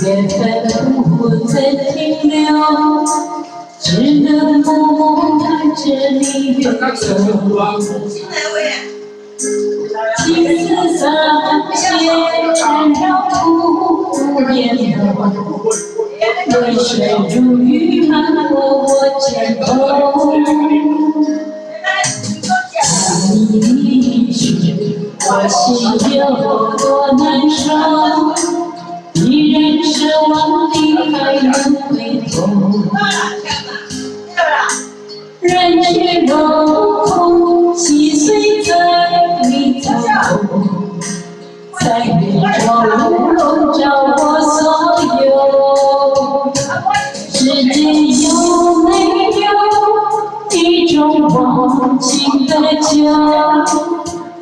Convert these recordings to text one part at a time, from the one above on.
缘分不曾停留，只能默默看着你远走。青丝洒线缠绕不言后，泪水如雨漫过我肩头。当你离去，我心有多难受。 依然奢望你还能回头，人去楼空，细碎在你走后，在雨中笼罩我所有。世间有没有一种忘情的酒，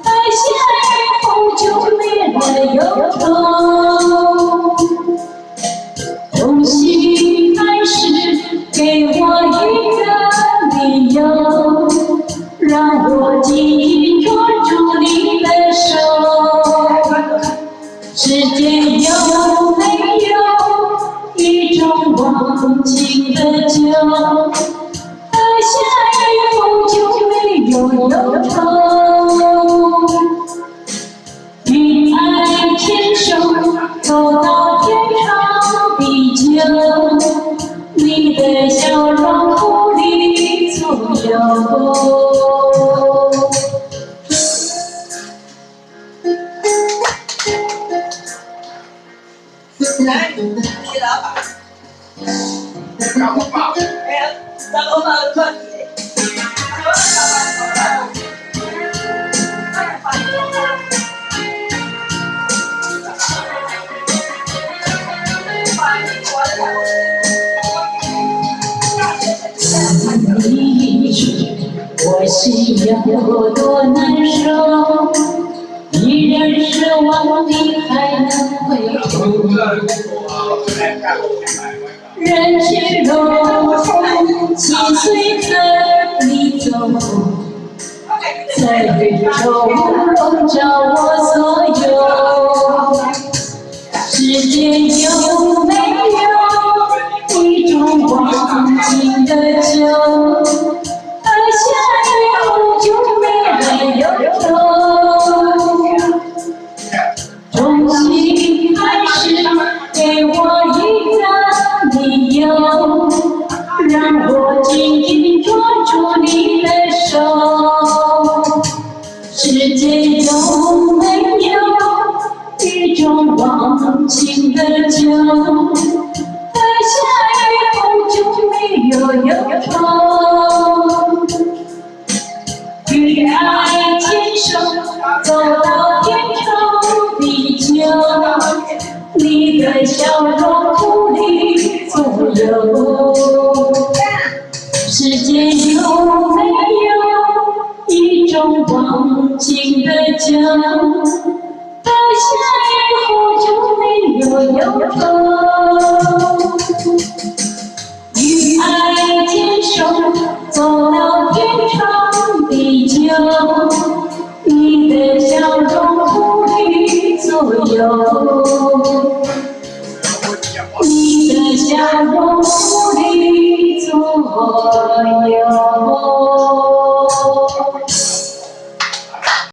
喝下以后就没了忧愁。 重新开始，给我一个理由，让我紧紧抓住你的手。世间有没有一种忘情的酒，喝下以后就没有忧愁？与爱牵手，走到天长地久，你的笑容鼓励左右。来，你老板。让我爸。哎呀，让我爸穿你。 离去，我心有多难受，依然奢望你还能回头。人去楼空，细碎在你走后，在雨中笼罩我所有。世间有没有一种忘情的酒，喝下以后就没了忧愁。重新开始，给我一个理由，让我紧紧抓住你的手。世间有没有一种忘情的酒？ 喝下以后就没有忧愁，与爱牵手走到天长地久，你的笑容鼓励左右。世间有没有一种忘情的酒？喝下以后就没有忧愁。 与爱牵手，走到天长地久，你的笑容鼓励左右。